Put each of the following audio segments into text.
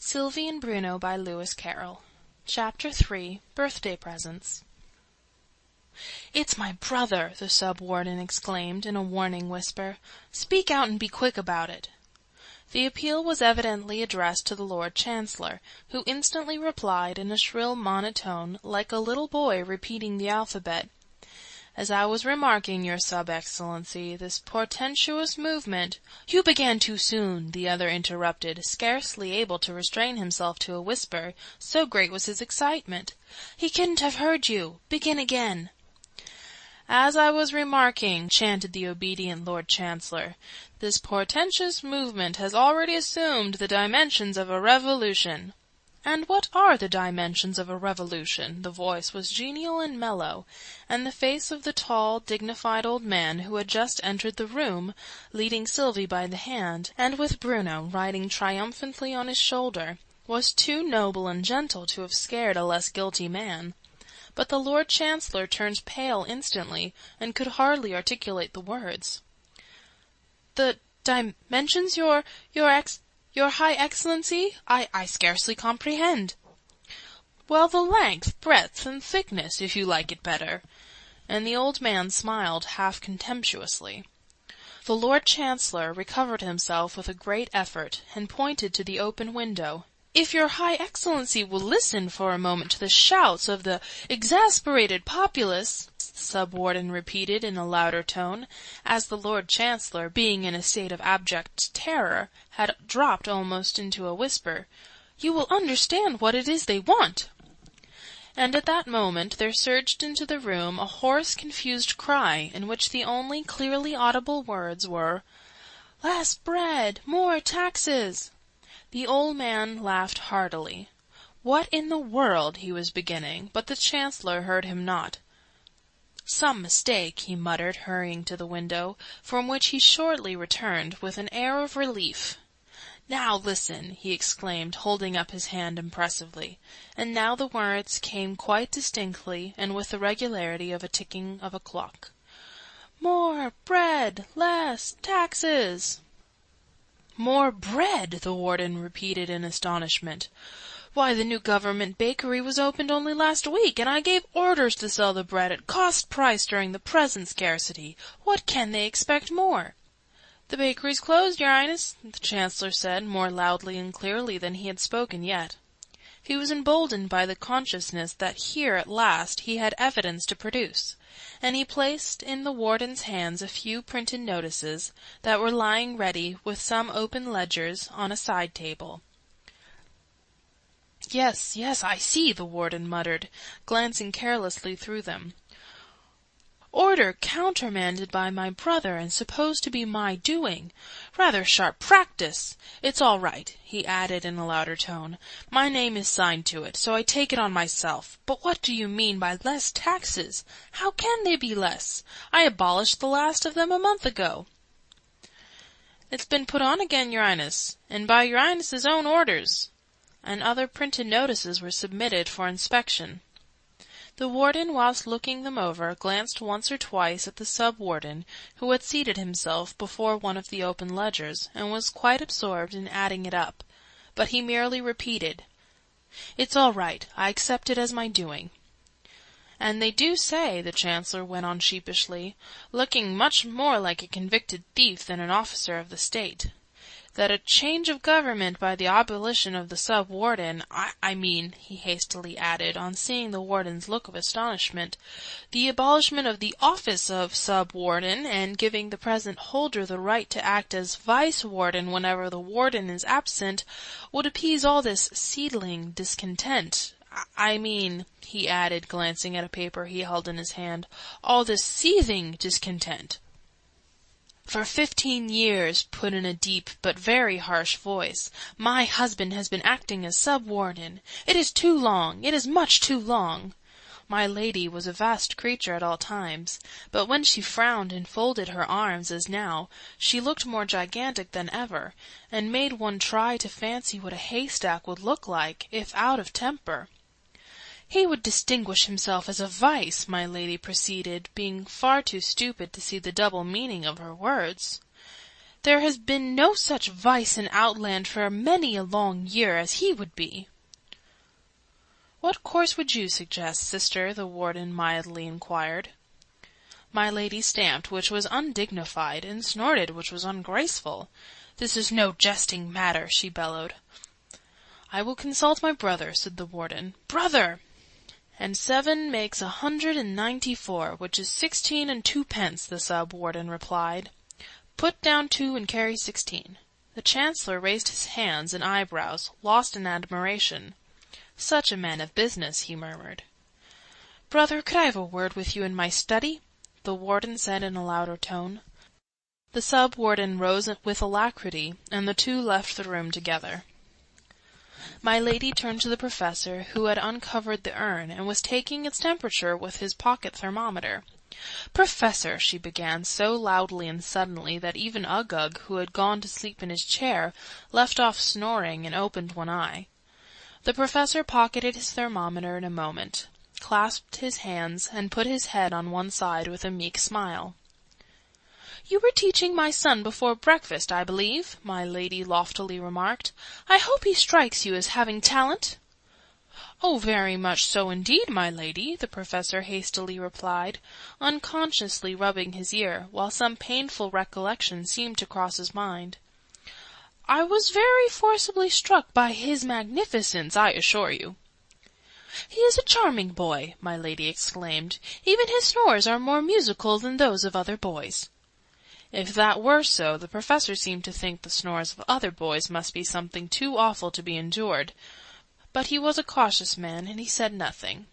Sylvie and Bruno by Lewis Carroll. Chapter 3. Birthday Presents. "It's my brother!" the sub-warden exclaimed in a warning whisper. "Speak out and be quick about it." The appeal was evidently addressed to the Lord Chancellor, who instantly replied in a shrill monotone, like a little boy repeating the alphabet. "As I was remarking, your sub-excellency, this portentous movement—" "You began too soon," the other interrupted, scarcely able to restrain himself to a whisper, so great was his excitement. "He couldn't have heard you. Begin again." "As I was remarking," chanted the obedient Lord Chancellor, "this portentous movement has already assumed the dimensions of a revolution." "And what are the dimensions of a revolution?" The voice was genial and mellow, and the face of the tall, dignified old man who had just entered the room, leading Sylvie by the hand, and with Bruno riding triumphantly on his shoulder, was too noble and gentle to have scared a less guilty man. But the Lord Chancellor turned pale instantly, and could hardly articulate the words. "The dimensions, your High Excellency? I scarcely comprehend." "Well, the length, breadth, and thickness, if you like it better." And the old man smiled half contemptuously. The Lord Chancellor recovered himself with a great effort, and pointed to the open window. "If your High Excellency will listen for a moment to the shouts of the exasperated populace," the sub-warden repeated in a louder tone, as the Lord Chancellor, being in a state of abject terror, had dropped almost into a whisper, "you will understand what it is they want." And at that moment there surged into the room a hoarse, confused cry, in which the only clearly audible words were, "Less bread! More taxes!" The old man laughed heartily. "What in the world—" he was beginning, but the Chancellor heard him not. "Some mistake," he muttered, hurrying to the window, from which he shortly returned with an air of relief. "Now listen!" he exclaimed, holding up his hand impressively. And now the words came quite distinctly, and with the regularity of a ticking of a clock. "More bread! Less taxes!" "More bread!" the warden repeated in astonishment. "Why, the new government bakery was opened only last week, and I gave orders to sell the bread at cost price during the present scarcity. What can they expect more?" "The bakery's closed, your Highness," the Chancellor said, more loudly and clearly than he had spoken yet. He was emboldened by the consciousness that here at last he had evidence to produce, and he placed in the warden's hands a few printed notices that were lying ready with some open ledgers on a side table. Yes, I see," the warden muttered, glancing carelessly through them. "Order countermanded by my brother and supposed to be my doing. Rather sharp practice! It's all right," he added in a louder tone. "My name is signed to it, so I take it on myself. But what do you mean by less taxes? How can they be less? I abolished the last of them a month ago." "It's been put on again, your Highness, and by your Highness's own orders." And other printed notices were submitted for inspection. The warden, whilst looking them over, glanced once or twice at the sub-warden, who had seated himself before one of the open ledgers, and was quite absorbed in adding it up. But he merely repeated, "It's all right. I accept it as my doing." "And they do say," the Chancellor went on sheepishly, looking much more like a convicted thief than an officer of the state, "that a change of government by the abolition of the sub-warden, I mean," he hastily added, on seeing the warden's look of astonishment, "the abolishment of the office of sub-warden, and giving the present holder the right to act as vice-warden whenever the warden is absent, would appease all this seedling discontent. I mean," he added, glancing at a paper he held in his hand, "all this seething discontent." "For 15 years," put in a deep but very harsh voice, "my husband has been acting as sub-warden. It is too long. It is much too long." My lady was a vast creature at all times, but when she frowned and folded her arms, as now, she looked more gigantic than ever, and made one try to fancy what a haystack would look like, if out of temper. "He would distinguish himself as a vice," my lady proceeded, being far too stupid to see the double meaning of her words. There has been no such vice in Outland for many a long year as he would be." "What course would you suggest, sister?" the warden mildly inquired. My lady stamped, which was undignified, and snorted, which was ungraceful. "This is no jesting matter," she bellowed. "I will consult my brother," said the warden. "Brother!" "And 7 makes 194, which is 16 and 2 pence," the sub-warden replied. "Put down 2 and carry 16. The Chancellor raised his hands and eyebrows, lost in admiration. "Such a man of business," he murmured. "Brother, could I have a word with you in my study?" the warden said in a louder tone. The sub-warden rose with alacrity, and the two left the room together. My lady turned to the professor, who had uncovered the urn, and was taking its temperature with his pocket thermometer. "Professor," she began, so loudly and suddenly that even Uggug, who had gone to sleep in his chair, left off snoring and opened one eye. The professor pocketed his thermometer in a moment, clasped his hands, and put his head on one side with a meek smile. "You were teaching my son before breakfast, I believe," my lady loftily remarked. "I hope he strikes you as having talent?" "Oh, very much so indeed, my lady," the professor hastily replied, unconsciously rubbing his ear, while some painful recollection seemed to cross his mind. "I was very forcibly struck by his magnificence, I assure you." "He is a charming boy," my lady exclaimed. "Even his snores are more musical than those of other boys." If that were so, the professor seemed to think the snores of other boys must be something too awful to be endured. But he was a cautious man, and he said nothing.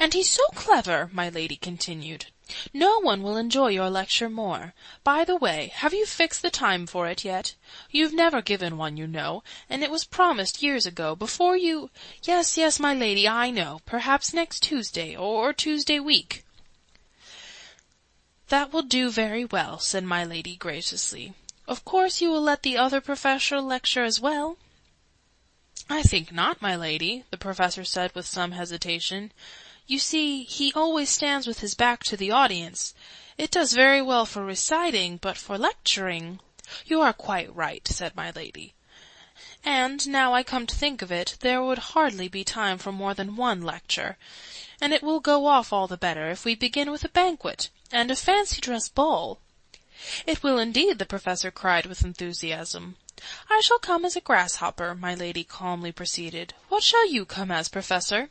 "And he's so clever," my lady continued. "No one will enjoy your lecture more. By the way, have you fixed the time for it yet? You've never given one, you know, and it was promised years ago, before you— Yes, yes, my lady, I know. Perhaps next Tuesday, or Tuesday week." "That will do very well," said my lady graciously. "Of course you will let the other professor lecture as well?" "I think not, my lady," the professor said with some hesitation. "You see, he always stands with his back to the audience. It does very well for reciting, but for lecturing—" "You are quite right," said my lady. "And, now I come to think of it, there would hardly be time for more than one lecture. And it will go off all the better if we begin with a banquet, and a fancy-dress ball." "It will indeed," the professor cried with enthusiasm. "I shall come as a grasshopper," my lady calmly proceeded. "What shall you come as, Professor?"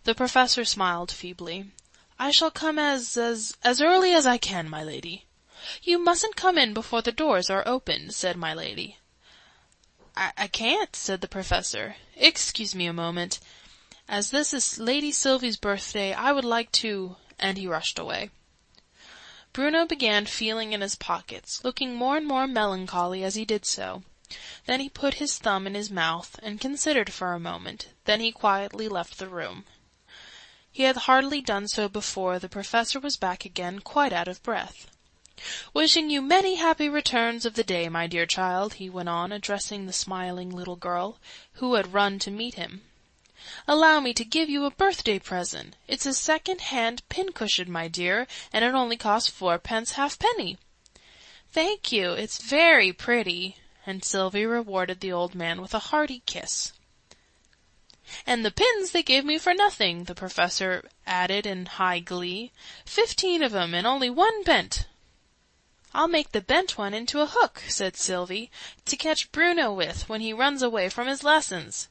The professor smiled feebly. "I shall come as early as I can, my lady." "You mustn't come in before the doors are opened," said my lady. I can't," said the professor. "Excuse me a moment. As this is Lady Sylvie's birthday, I would like to—" and he rushed away. Bruno began feeling in his pockets, looking more and more melancholy as he did so. Then he put his thumb in his mouth, and considered for a moment. Then he quietly left the room. He had hardly done so before the professor was back again, quite out of breath. "Wishing you many happy returns of the day, my dear child," he went on, addressing the smiling little girl, who had run to meet him. "Allow me to give you a birthday present. It's a second-hand pincushion, my dear, and it only costs 4 halfpenny." "Thank you, it's very pretty," and Sylvie rewarded the old man with a hearty kiss. "And the pins they gave me for nothing," the professor added in high glee. 15 of 'em, and only 1 bent." "I'll make the bent one into a hook," said Sylvie, "to catch Bruno with when he runs away from his lessons."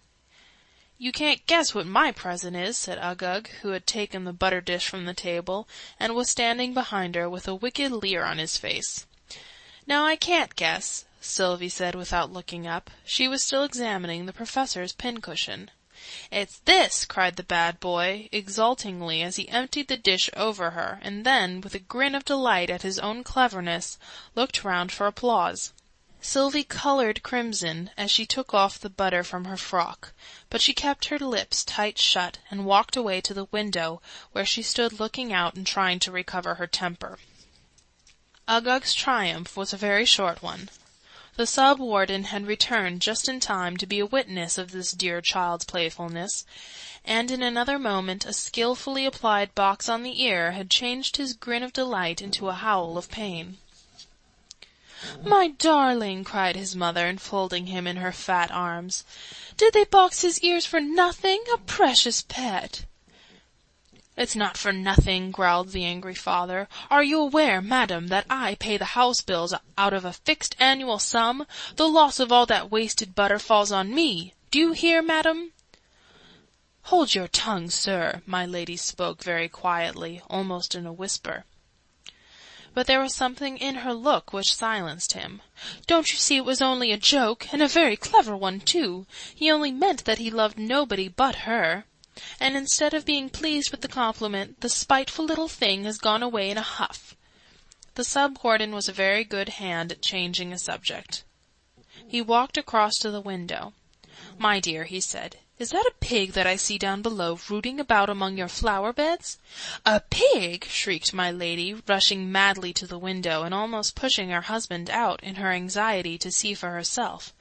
"You can't guess what my present is," said Uggug, who had taken the butter dish from the table, and was standing behind her with a wicked leer on his face. "No, I can't guess," Sylvie said without looking up. She was still examining the professor's pincushion. "It's this!" cried the bad boy, exultingly, as he emptied the dish over her, and then, with a grin of delight at his own cleverness, looked round for applause. Sylvie coloured crimson as she took off the butter from her frock, but she kept her lips tight shut, and walked away to the window, where she stood looking out and trying to recover her temper. Uggug's triumph was a very short one. The sub-warden had returned just in time to be a witness of this dear child's playfulness, and in another moment a skilfully applied box on the ear had changed his grin of delight into a howl of pain. "My darling!" cried his mother, enfolding him in her fat arms. "Did they box his ears for nothing? A precious pet!" "It's not for nothing," growled the angry father. "Are you aware, madam, that I pay the house bills out of a fixed annual sum? The loss of all that wasted butter falls on me. Do you hear, madam?" "Hold your tongue, sir." My lady spoke very quietly, almost in a whisper. But there was something in her look which silenced him. "Don't you see it was only a joke, and a very clever one, too? He only meant that he loved nobody but her. And instead of being pleased with the compliment, the spiteful little thing has gone away in a huff." The sub-warden was a very good hand at changing a subject. He walked across to the window. "My dear," he said, "is that a pig that I see down below, rooting about among your flower-beds?" "A pig!" shrieked my lady, rushing madly to the window, and almost pushing her husband out in her anxiety to see for herself.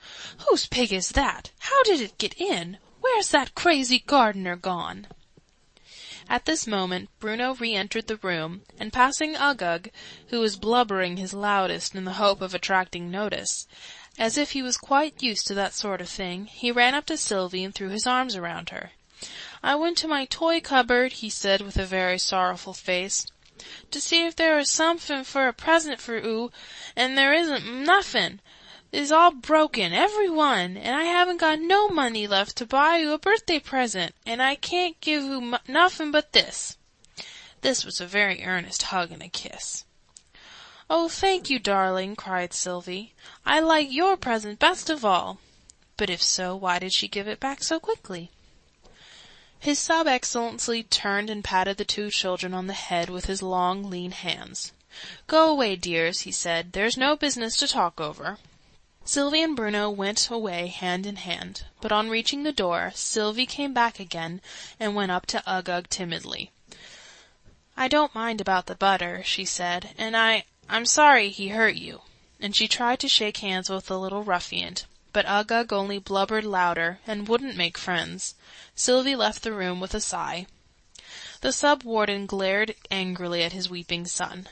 "Whose pig is that? How did it get in? Where's that crazy gardener gone?" At this moment Bruno re-entered the room, and passing Uggug, who was blubbering his loudest in the hope of attracting notice, as if he was quite used to that sort of thing, he ran up to Sylvie and threw his arms around her. "I went to my toy cupboard," he said with a very sorrowful face, "to see if there was somefin for a present for oo, and there isn't nuffin. Is all broken, every one, and I haven't got no money left to buy oo a birthday present, and I can't give oo nuffin but this." This was a very earnest hug and a kiss. "Oh, thank you, darling," cried Sylvie. "I like your present best of all." But if so, why did she give it back so quickly? His sub-excellency turned and patted the two children on the head with his long, lean hands. "Go away, dears," he said. "There's no business to talk over." Sylvie and Bruno went away hand in hand, but on reaching the door, Sylvie came back again and went up to Uggug timidly. "I don't mind about the butter," she said, "and I'm sorry he hurt you." And she tried to shake hands with the little ruffian, but Uggug only blubbered louder and wouldn't make friends. Sylvie left the room with a sigh. The sub-warden glared angrily at his weeping son.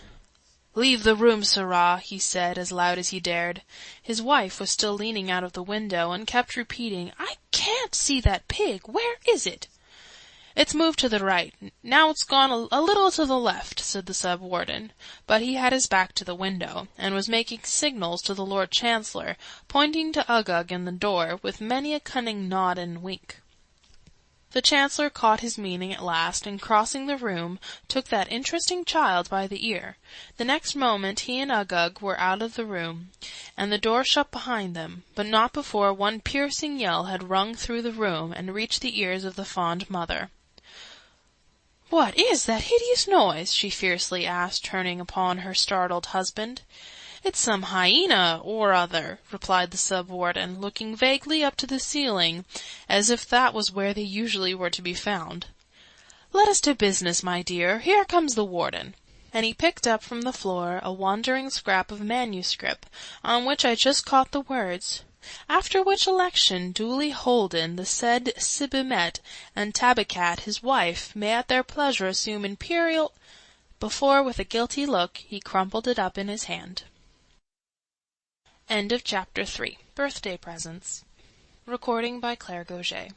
"Leave the room, sirrah," he said, as loud as he dared. His wife was still leaning out of the window, and kept repeating, "I can't see that pig. Where is it?" "It's moved to the right. Now it's gone a little to the left," said the sub-warden, but he had his back to the window, and was making signals to the Lord Chancellor, pointing to Uggug in the door, with many a cunning nod and wink. The Chancellor caught his meaning at last, and crossing the room, took that interesting child by the ear. The next moment he and Uggug were out of the room, and the door shut behind them, but not before one piercing yell had rung through the room and reached the ears of the fond mother. "What is that hideous noise?" she fiercely asked, turning upon her startled husband. "It's some hyena or other," replied the sub-warden, looking vaguely up to the ceiling, as if that was where they usually were to be found. "Let us to business, my dear. Here comes the warden." And he picked up from the floor a wandering scrap of manuscript, on which I just caught the words, "After which election duly holden, the said Sibimet and Tabakat his wife may at their pleasure assume imperial—" before, with a guilty look, he crumpled it up in his hand. End of Chapter 3. Birthday Presents. Recording by Claire Gauger.